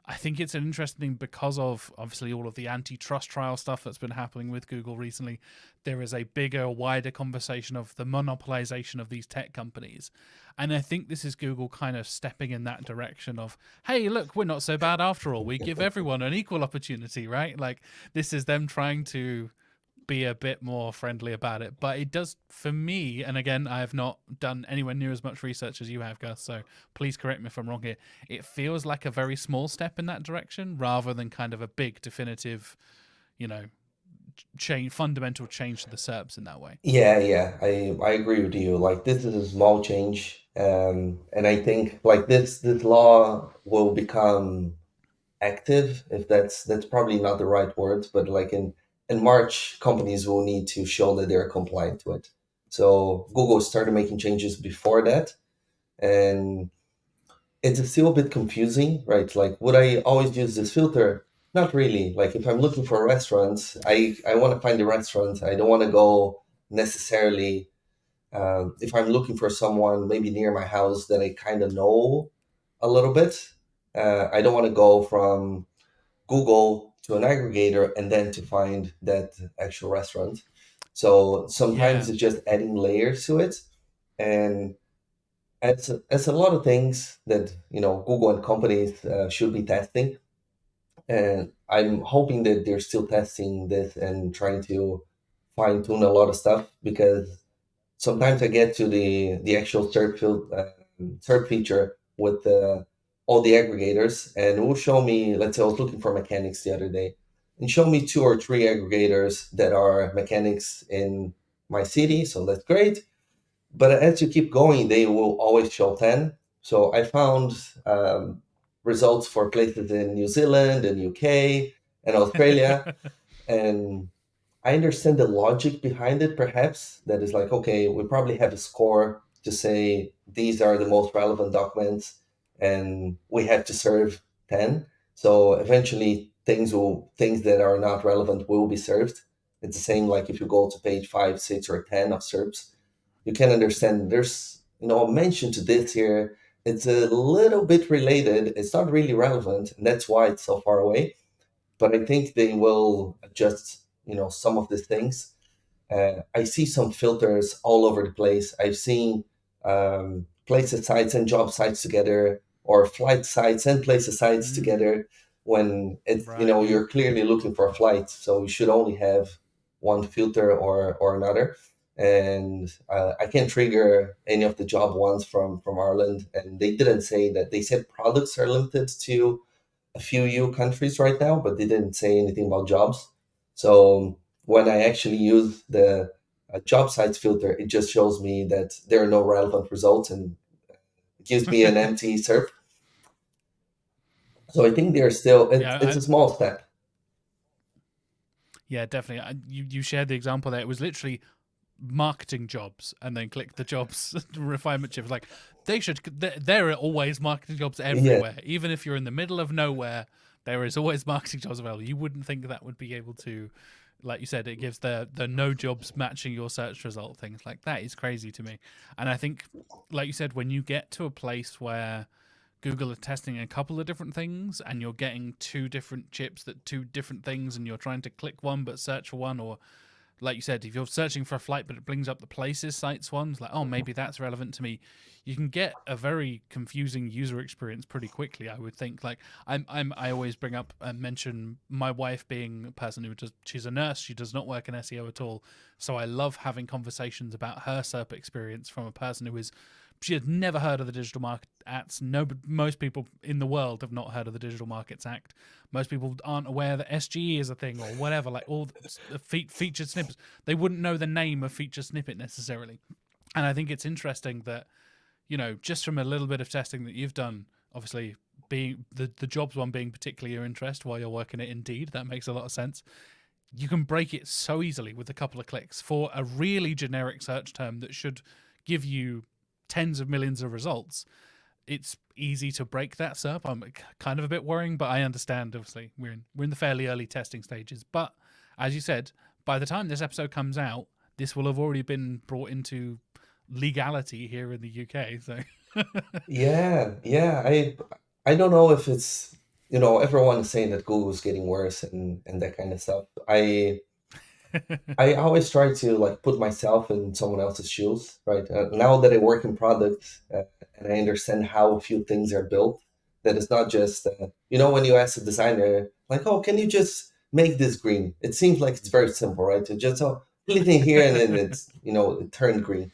I think it's an interesting thing because of obviously all of the antitrust trial stuff that's been happening with Google recently. There is a bigger, wider conversation of the monopolization of these tech companies. And I think this is Google kind of stepping in that direction of, hey, look, we're not so bad after all. We give everyone an equal opportunity, right? Like this is them trying to be a bit more friendly about it. But it does, for me, and again, I have not done anywhere near as much research as you have, Gus, so please correct me if I'm wrong here. It feels like a very small step in that direction rather than kind of a big definitive, you know, fundamental change to the SERPs in that way. Yeah, I agree with you. Like this is a small change, and I think like this law will become active, if that's probably not the right word, but like in March, companies will need to show that they're compliant to it. So Google started making changes before that, and it's still a bit confusing, right? Like, would I always use this filter? Not really. Like, if I'm looking for restaurants, I want to find the restaurant. I don't want to go necessarily. If I'm looking for someone maybe near my house that I kind of know a little bit, I don't want to go from Google to an aggregator and then to find that actual restaurant. So Yeah. sometimes it's just adding layers to it, and it's a lot of things that Google and companies should be testing, and I'm hoping that they're still testing this and trying to fine tune a lot of stuff, because sometimes I get to the actual search feature with all the aggregators, and it will show me. Let's say I was looking for mechanics the other day, and show me two or three aggregators that are mechanics in my city. So that's great. But as you keep going, they will always show 10. So I found results for places in New Zealand and UK and Australia, and I understand the logic behind it, perhaps. That is like, okay, we probably have a score to say these are the most relevant documents, and we have to serve 10. So eventually, things that are not relevant will be served. It's the same like if you go to page 5, 6, or 10 of SERPs, you can understand there's a mention to this here. It's a little bit related. It's not really relevant, and that's why it's so far away. But I think they will adjust, some of these things. I see some filters all over the place. I've seen places sites and job sites together, or flight sites and places sites together, when it's Right. Yeah. you're clearly looking for a flight, so you should only have one filter or another. And I can't trigger any of the job ones from Ireland, and they didn't say that. They said products are limited to a few EU countries right now, but they didn't say anything about jobs. So when I actually use job sites filter, it just shows me that there are no relevant results and gives me an empty SERP. So I think they're still, Yeah, it's a small step. yeah, definitely. You shared the example there. It was literally marketing jobs, and then click the jobs refinement chip. Like they should. There are always marketing jobs Yeah, everywhere. Even if you're in the middle of nowhere, there is always marketing jobs available. You wouldn't think that would be able to, like you said, it gives the no jobs matching your search result things. Like that is crazy to me. And I think, like you said, when you get to a place where Google are testing a couple of different things and you're getting two different chips that do different things and you're trying to click one but search for one, or like you said, if you're searching for a flight but it brings up the places sites ones, like, oh, maybe that's relevant to me, you can get a very confusing user experience pretty quickly, I would think. Like I always bring up and mention my wife being a person who does, she's a nurse, she does not work in SEO at all, so I love having conversations about her SERP experience from a person who is, she had never heard of the Digital Markets Act. No, most people in the world have not heard of the Digital Markets Act. Most people aren't aware that SGE is a thing or whatever. Like all the featured snippets, they wouldn't know the name of featured snippet necessarily. And I think it's interesting that, just from a little bit of testing that you've done, obviously being the jobs one being particularly your interest while you're working at Indeed, that makes a lot of sense. You can break it so easily with a couple of clicks for a really generic search term that should give you tens of millions of results. It's easy to break that SERP. I'm kind of a bit worrying, but I understand. Obviously, we're in the fairly early testing stages. But as you said, by the time this episode comes out, this will have already been brought into legality here in the UK. So yeah. I don't know if it's, everyone is saying that Google's getting worse and that kind of stuff. I always try to like put myself in someone else's shoes, right? Now that I work in product and I understand how a few things are built, that it's not just, when you ask a designer, like, oh, can you just make this green? It seems like it's very simple, right? To just, oh, put it in here and then it's, it turned green.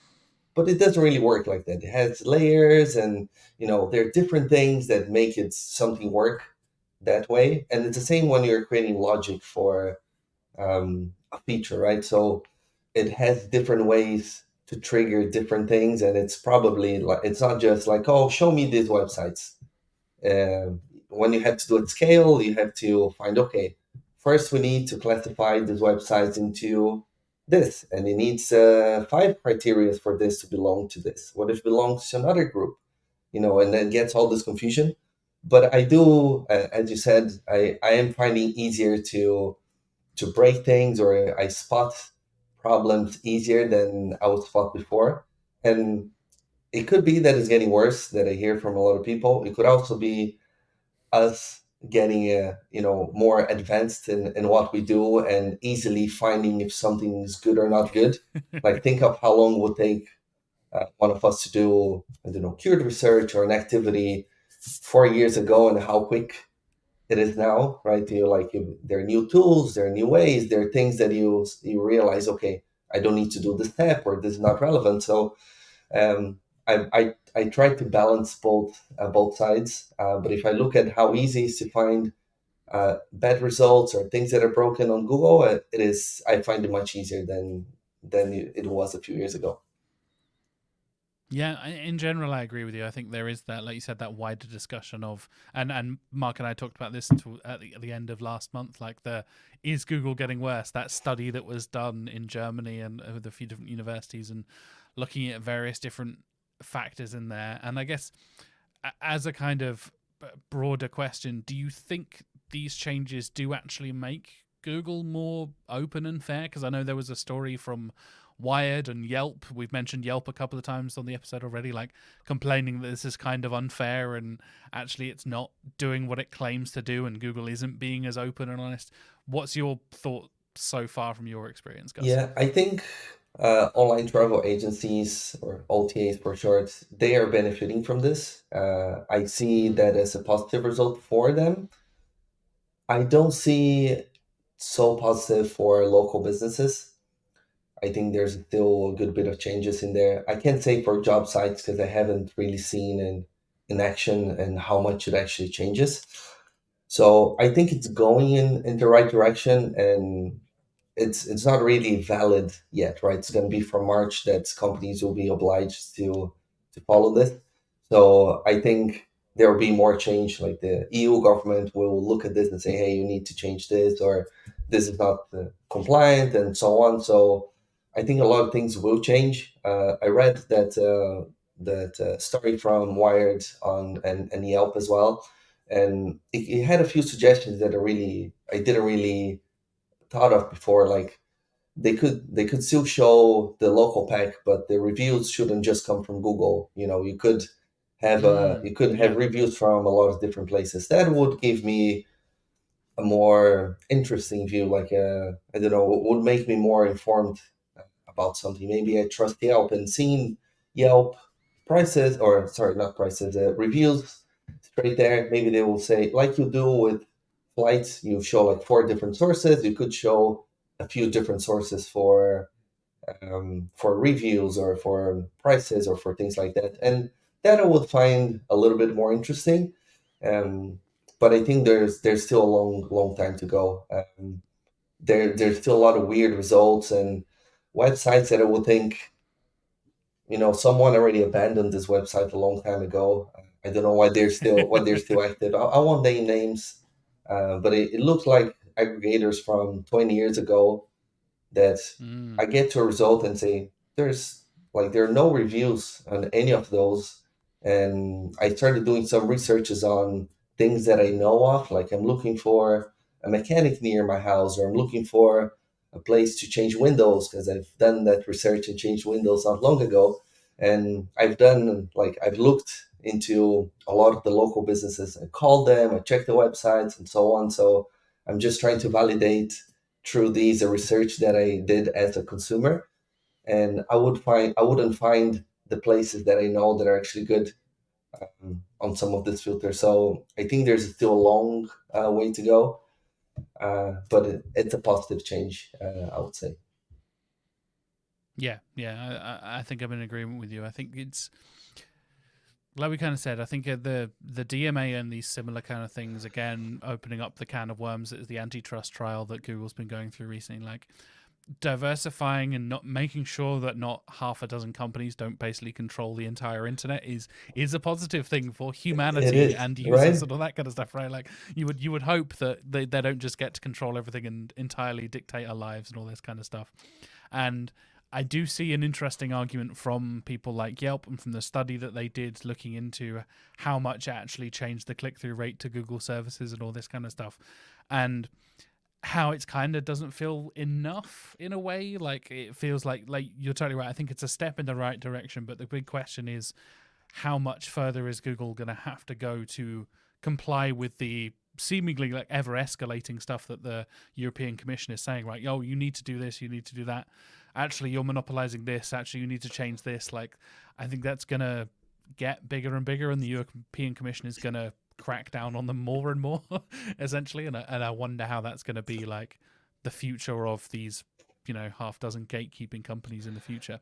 But it doesn't really work like that. It has layers and, there are different things that make it something work that way. And it's the same when you're creating logic for a feature, right? So it has different ways to trigger different things, and it's probably like it's not just like, oh, show me these websites. When you have to do it scale, you have to find, okay, first we need to classify these websites into this, and it needs 5 criteria for this to belong to this. What if it belongs to another group? And then gets all this confusion. But I do, as you said, I am finding easier to break things, or I spot problems easier than I would spot before. And it could be that it's getting worse, that I hear from a lot of people. It could also be us getting more advanced in what we do and easily finding if something is good or not good. Like think of how long it would take one of us to do, I don't know, keyword research or an activity 4 years ago, and how quick it is now, right? There are new tools, there are new ways, there are things that you realize, okay, I don't need to do this step, or this is not relevant. So I try to balance both sides. But if I look at how easy it is to find bad results or things that are broken on Google, I find it much easier than it was a few years ago. yeah, in general, I agree with you. I think there is that, like you said, that wider discussion of, and Mark and I talked about this at the end of last month. Like, is Google getting worse? That study that was done in Germany and with a few different universities, and looking at various different factors in there. And I guess as a kind of broader question, do you think these changes do actually make Google more open and fair? Because I know there was a story from Wired and Yelp. We've mentioned Yelp a couple of times on the episode already, like complaining that this is kind of unfair and actually it's not doing what it claims to do, and Google isn't being as open and honest. What's your thought so far from your experience, Gus? Yeah, I think online travel agencies, or OTAs for short, they are benefiting from this. I see that as a positive result for them. I don't see so positive for local businesses. I think there's still a good bit of changes in there. I can't say for job sites because I haven't really seen in action and how much it actually changes. So I think it's going in the right direction, and it's not really valid yet, right? It's going to be from March that companies will be obliged to follow this. So I think there will be more change. Like the EU government will look at this and say, "Hey, you need to change this," or "This is not compliant," and so on. So I think a lot of things will change. I read that story from Wired on and Yelp as well, and it had a few suggestions that I didn't really thought of before. Like they could still show the local pack, but the reviews shouldn't just come from Google. You could have Yeah. reviews from a lot of different places. That would give me a more interesting view. Like I don't know, would make me more informed about something. Maybe I trust Yelp, and seeing Yelp prices, or sorry, not prices, reviews straight there. Maybe they will say, like you do with flights, you show like four different sources. You could show a few different sources for reviews or for prices or for things like that. And that I would find a little bit more interesting. Um, but I think there's still a long time to go. There's still a lot of weird results and websites that I would think, someone already abandoned this website a long time ago. I don't know why they're still active. I won't name names, but it looks like aggregators from 20 years ago that Mm. I get to a result and say there are no reviews on any of those, and I started doing some researches on things that I know of. Like I'm looking for a mechanic near my house, or I'm looking for a place to change windows because I've done that research and changed windows not long ago, and I've looked into a lot of the local businesses. I called them, I checked the websites, and so on. So I'm just trying to validate through these research that I did as a consumer, and I wouldn't find the places that I know that are actually good on some of this filter. So I think there's still a long way to go, but it's a positive change, I would say. Yeah, yeah. I think I'm in agreement with you. I think it's like we kind of said. I think the DMA and these similar kind of things again, opening up the can of worms is the antitrust trial that Google's been going through recently. Like diversifying and not making sure that not half a dozen companies don't basically control the entire internet is a positive thing for It humanity is, and users right? and all that kind of stuff, right? Like you would hope that they don't just get to control everything and entirely dictate our lives and all this kind of stuff. And I do see an interesting argument from people like Yelp and from the study that they did looking into how much actually changed the click through rate to Google services and all this kind of stuff. And how it's kind of doesn't feel enough in a way. Like it feels like you're totally right. I think it's a step in the right direction, but the big question is how much further is Google going to have to go to comply with the seemingly like ever escalating stuff that the European Commission is saying, right? Yo, you need to do this, you need to do that. Actually, you're monopolizing this. Actually, you need to change this. Like, I think that's going to get bigger and bigger, and the European Commission is going to crack down on them more and more, essentially. And I wonder how that's going to be like the future of these, half dozen gatekeeping companies in the future.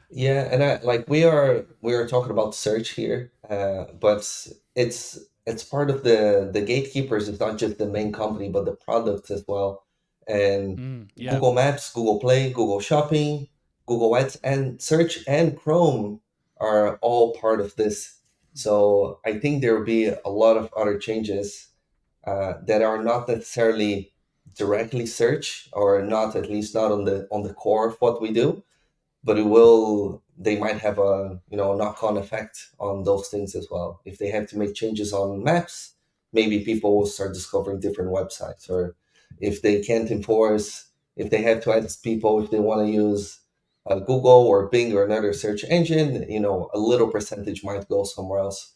Yeah, and we are talking about search here, but it's part of the gatekeepers. It's not just the main company, but the products as well. And Yeah. Google Maps, Google Play, Google Shopping, Google Ads, and Search and Chrome are all part of this. So I think there will be a lot of other changes that are not necessarily directly search, or not, at least not on the core of what we do, but they might have a knock-on effect on those things as well. If they have to make changes on maps, maybe people will start discovering different websites. Or if they can't enforce, if they have to ask people if they want to use Google or Bing or another search engine, a little percentage might go somewhere else.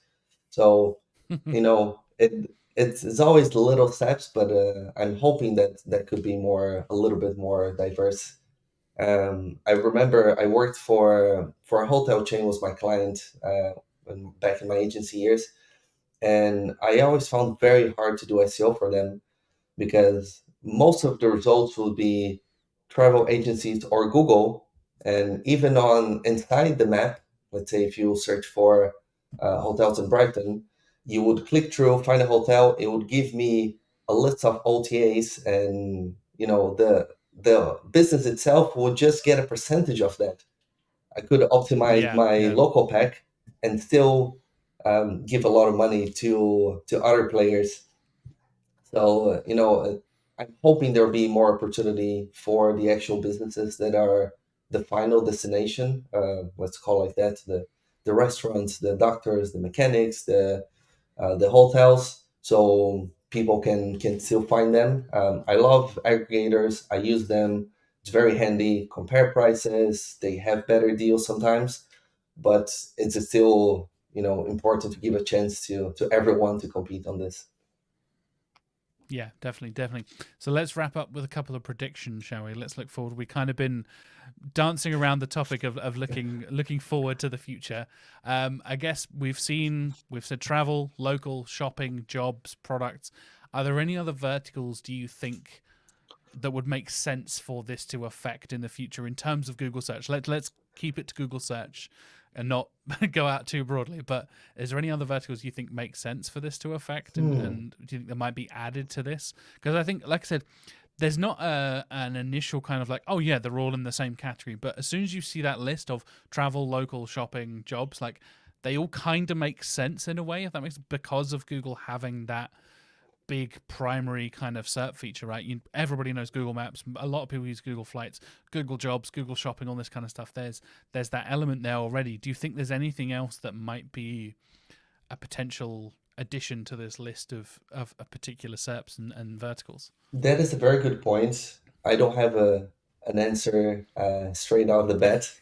So it's always the little steps, but I'm hoping that that could be a little bit more diverse. I remember I worked for a hotel chain, was my client back in my agency years, and I always found very hard to do SEO for them because most of the results would be travel agencies or Google, and even on inside the map, let's say if you search for hotels in Brighton, you would click through, find a hotel, it would give me a list of OTAs, and the business itself would just get a percentage of that. I could optimize Yeah, my yeah. local pack and still give a lot of money to other players. So, I'm hoping there'll be more opportunity for the actual businesses that are the final destination. Let's call it like that: the restaurants, the doctors, the mechanics, the hotels, so people can still find them. I love aggregators. I use them. It's very handy. Compare prices. They have better deals sometimes, but it's still important to give a chance to everyone to compete on this. Yeah, definitely, definitely. So let's wrap up with a couple of predictions, shall we? Let's look forward. We've kind of been dancing around the topic of looking forward to the future. I guess we've said travel, local, shopping, jobs, products. Are there any other verticals do you think that would make sense for this to affect in the future in terms of Google search? Let's keep it to Google search and not go out too broadly. But is there any other verticals you think make sense for this to affect, and do you think that might be added to this? Because I think, like I said, there's not an initial kind of like, oh yeah, they're all in the same category. But as soon as you see that list of travel, local, shopping, jobs, like they all kind of make sense in a way, if that makes, because of Google having that big primary kind of SERP feature, right? Everybody knows Google Maps. A lot of people use Google Flights, Google Jobs, Google Shopping, all this kind of stuff. There's that element there already. Do you think there's anything else that might be a potential addition to this list of particular SERPs and verticals? That is a very good point. I don't have an answer straight out of the bat.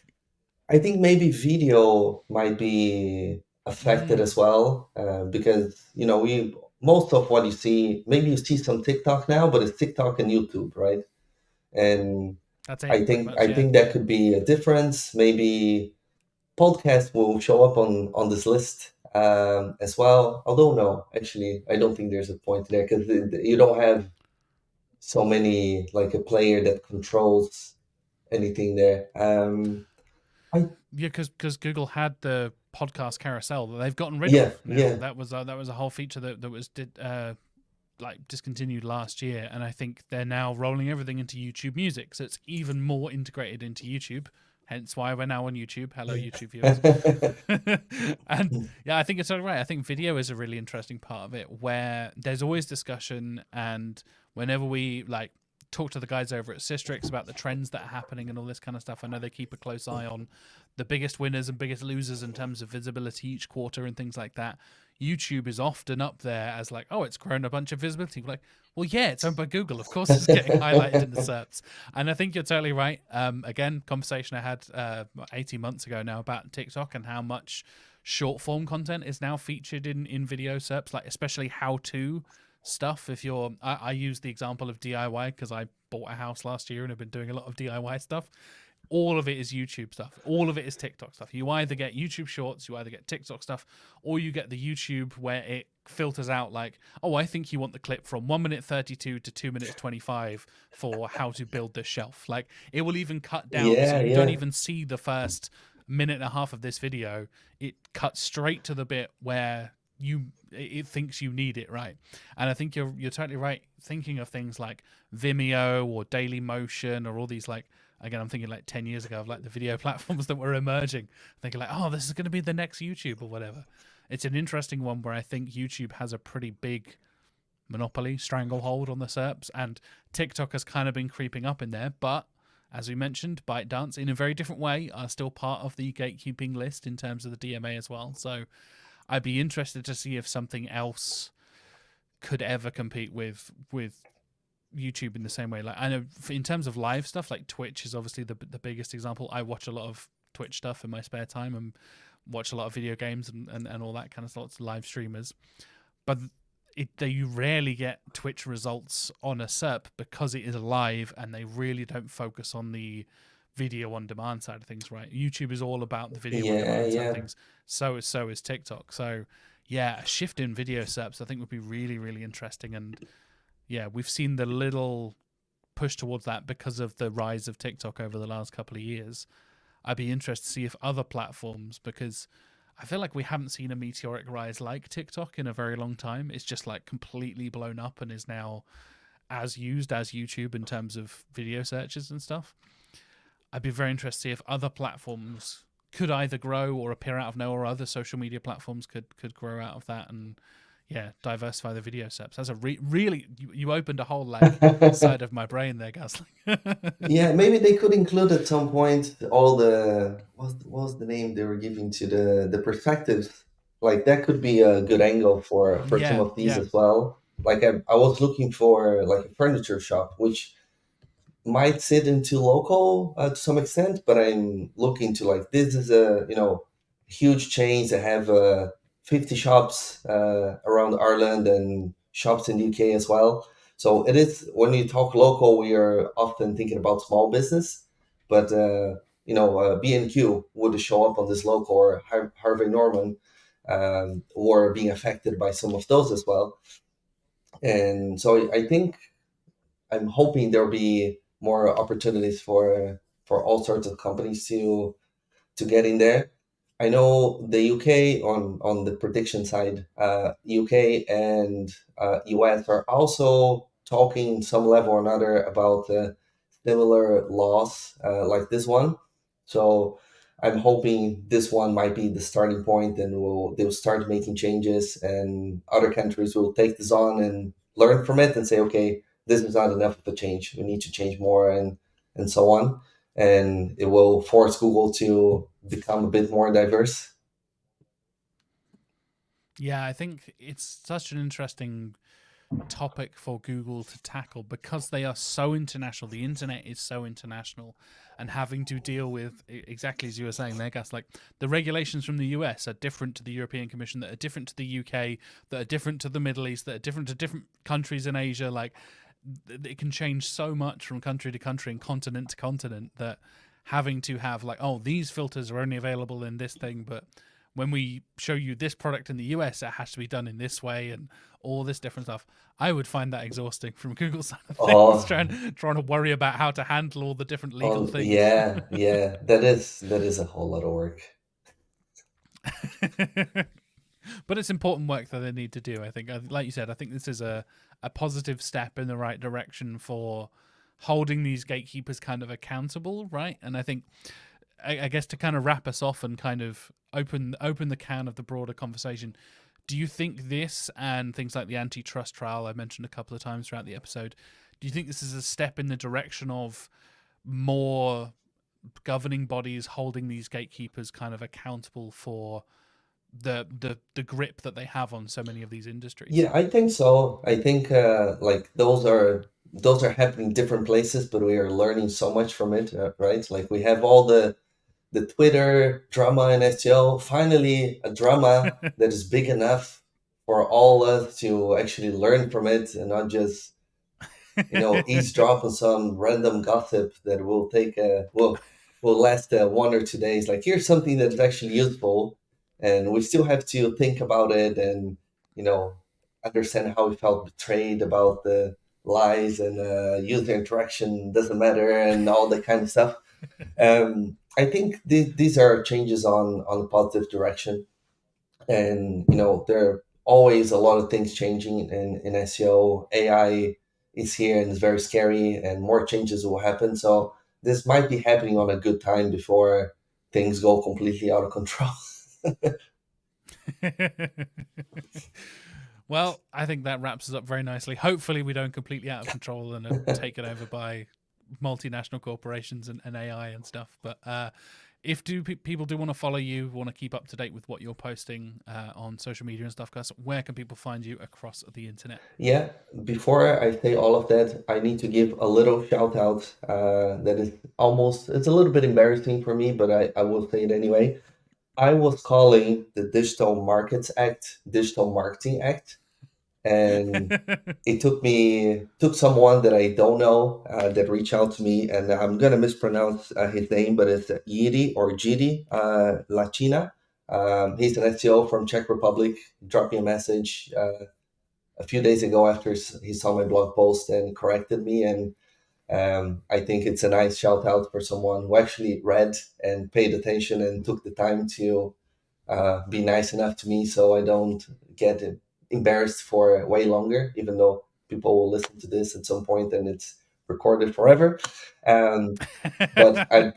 I think maybe video might be affected Mm, as well, because we most of what you see, maybe you see some TikTok now, but it's TikTok and YouTube, right? And that's I it, pretty think much. I Yeah. think that could be a difference. Maybe podcast will show up on this list as well. Although no, actually, I don't think there's a point there because you don't have so many like a player that controls anything there. I Yeah, because Google had the podcast carousel that they've gotten rid Yeah, of now. yeah. That was a whole feature that was like discontinued last year, and I think they're now rolling everything into YouTube Music, so it's even more integrated into YouTube. Hence why we're now on YouTube. Hello, YouTube viewers. And yeah, I think it's totally right. I think video is a really interesting part of it, where there's always discussion, and whenever we like talk to the guys over at Systrix about the trends that are happening and all this kind of stuff, I know they keep a close eye on the biggest winners and biggest losers in terms of visibility each quarter and things like that. YouTube is often up there as like, oh, it's grown a bunch of visibility. We're like, well, yeah, it's owned by Google. Of course, it's getting highlighted in the SERPs. And I think you're totally right. Again, conversation I had 18 months ago now about TikTok and how much short form content is now featured in video SERPs, like especially how to stuff. If you're, I use the example of DIY because I bought a house last year and have been doing a lot of DIY stuff. All of it is YouTube stuff. All of it is TikTok stuff. You either get YouTube Shorts, you either get TikTok stuff, or you get the YouTube where it filters out like, oh, I think you want the clip from 1 minute 32 to 2 minutes 25 for how to build this shelf. Like it will even cut down so Yeah, you don't yeah. even see the first minute and a half of this video. It cuts straight to the bit where it thinks you need it, right? And I think you're totally right thinking of things like Vimeo or Daily Motion or all these like, again, I'm thinking like 10 years ago of like the video platforms that were emerging, thinking like, oh, this is going to be the next YouTube or whatever. It's an interesting one where I think YouTube has a pretty big monopoly, stranglehold on the SERPs, and TikTok has kind of been creeping up in there. But as we mentioned, ByteDance in a very different way are still part of the gatekeeping list in terms of the DMA as well. So I'd be interested to see if something else could ever compete with YouTube in the same way. Like I know in terms of live stuff, like Twitch is obviously the biggest example. I watch a lot of Twitch stuff in my spare time and watch a lot of video games and all that kind of stuff. Lots of live streamers, but you rarely get Twitch results on a SERP because it is live and they really don't focus on the video on demand side of things, right? YouTube is all about the video on Yeah, demand side of yeah. things. So is TikTok. So yeah, a shift in video SERPs I think would be really, really interesting. And yeah, we've seen the little push towards that because of the rise of TikTok over the last couple of years. I'd be interested to see if other platforms, because I feel like we haven't seen a meteoric rise like TikTok in a very long time. It's just like completely blown up and is now as used as YouTube in terms of video searches and stuff. I'd be very interested to see if other platforms could either grow or appear out of nowhere, or other social media platforms could grow out of that and diversify the video SERPs. That's a really you opened a whole side of my brain there, Gus. Yeah, maybe they could include at some point all the what was the name they were giving to the perspectives. Like that could be a good angle for some Yeah, of these yeah, as well. Like I was looking for like a furniture shop, which might sit into local to some extent, but I'm looking to like this is a huge chains that have 50 shops around Ireland and shops in the UK as well. So it is when you talk local, we are often thinking about small business, but B&Q would show up on this local, or Harvey Norman, or being affected by some of those as well. And so I think I'm hoping there'll be more opportunities for all sorts of companies to get in there. I know the UK on the prediction side, UK and US are also talking some level or another about similar laws like this one. So I'm hoping this one might be the starting point, and they'll start making changes, and other countries will take this on and learn from it and say, okay, this is not enough of a change. We need to change more, and so on. And it will force Google to become a bit more diverse. yeah. I think it's such an interesting topic for Google to tackle because they are so international. The internet is so international, and having to deal with exactly as you were saying there, Gus, like the regulations from the US are different to the European Commission, that are different to the UK, that are different to the Middle East, that are different to different countries in Asia. Like it can change so much from country to country and continent to continent that having to have like, oh, these filters are only available in this thing, but when we show you this product in the US, it has to be done in this way and all this different stuff. I would find that exhausting from Google's side of things, Oh, trying to worry about how to handle all the different legal oh things. yeah, yeah. That is a whole lot of work. But it's important work that they need to do. I think, like you said, I think this is a positive step in the right direction for holding these gatekeepers kind of accountable, right? And I think, I guess, to kind of wrap us off and kind of open the can of the broader conversation, do you think this and things like the antitrust trial I mentioned a couple of times throughout the episode, do you think this is a step in the direction of more governing bodies holding these gatekeepers kind of accountable for the grip that they have on so many of these industries? Yeah, I think so. I think like those are happening in different places, but we are learning so much from it, right? Like we have all the Twitter drama in SEO. Finally, a drama that is big enough for all us to actually learn from it and not just eavesdrop on some random gossip that will last 1 or 2 days. Like here's something that's actually useful, and we still have to think about it and you know understand how we felt betrayed about the lies and user interaction doesn't matter and all that kind of stuff. I think these are changes on a positive direction, and there are always a lot of things changing in SEO. AI is here and it's very scary, and more changes will happen. So this might be happening on a good time before things go completely out of control. Well, I think that wraps us up very nicely. Hopefully, we don't completely out of control and are taken over by multinational corporations and AI and stuff. But if people do want to follow you, want to keep up to date with what you're posting on social media and stuff, Gus, where can people find you across the internet? Yeah, before I say all of that, I need to give a little shout out that is it's a little bit embarrassing for me, but I will say it anyway. I was calling the Digital Markets Act Digital Marketing Act, and it took someone that I don't know that reached out to me, and I'm gonna mispronounce his name, but it's Yidi or Gidi Lachina. He's an SEO from Czech Republic. He dropped me a message a few days ago after he saw my blog post and corrected me, and I think it's a nice shout out for someone who actually read and paid attention and took the time to be nice enough to me, so I don't get embarrassed for way longer, even though people will listen to this at some point and it's recorded forever. But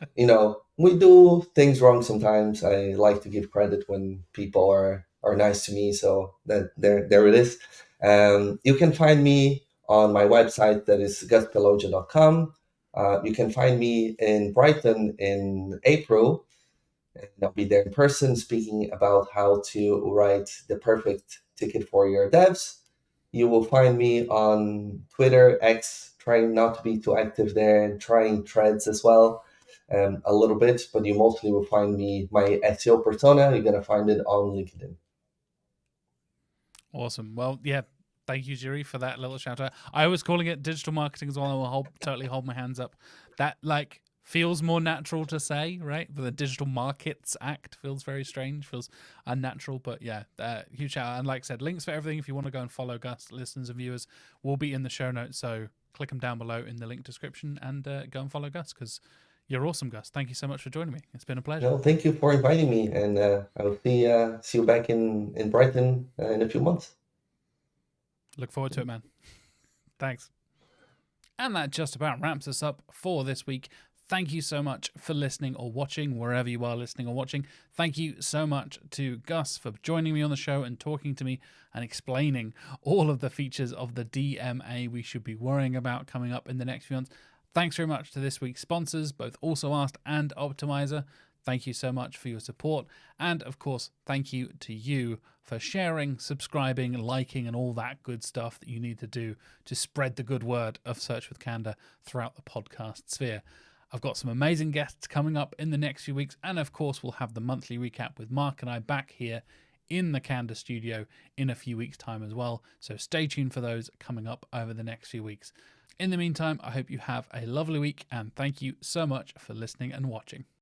we do things wrong sometimes. I like to give credit when people are nice to me. So that there it is. You can find me on my website, that is guspelogia.com. You can find me in Brighton in April, and I'll be there in person speaking about how to write the perfect ticket for your devs. You will find me on Twitter, X, trying not to be too active there, and trying threads as well, a little bit, but you mostly will find me, my SEO persona, you're going to find it on LinkedIn. Awesome. Well, yeah, thank you, Jiri, for that little shout out. I was calling it digital marketing as well. I will totally hold my hands up. That feels more natural to say, right? But the Digital Markets Act feels very strange, feels unnatural. But yeah, huge shout out. And like I said, links for everything if you want to go and follow Gus, listeners and viewers, will be in the show notes. So click them down below in the link description and go and follow Gus, because you're awesome, Gus. Thank you so much for joining me. It's been a pleasure. Well, thank you for inviting me, and I'll see you back in Brighton in a few months. Look forward to it, man. Thanks. And that just about wraps us up for this week. Thank you so much for listening or watching, wherever you are listening or watching. Thank you so much to Gus for joining me on the show and talking to me and explaining all of the features of the DMA we should be worrying about coming up in the next few months. Thanks very much to this week's sponsors, both Also Asked and Optimizer. Thank you so much for your support. And of course, thank you to you for sharing, subscribing, liking, and all that good stuff that you need to do to spread the good word of Search with Candour throughout the podcast sphere. I've got some amazing guests coming up in the next few weeks. And of course, we'll have the monthly recap with Mark and I back here in the Candour studio in a few weeks' time as well. So stay tuned for those coming up over the next few weeks. In the meantime, I hope you have a lovely week, and thank you so much for listening and watching.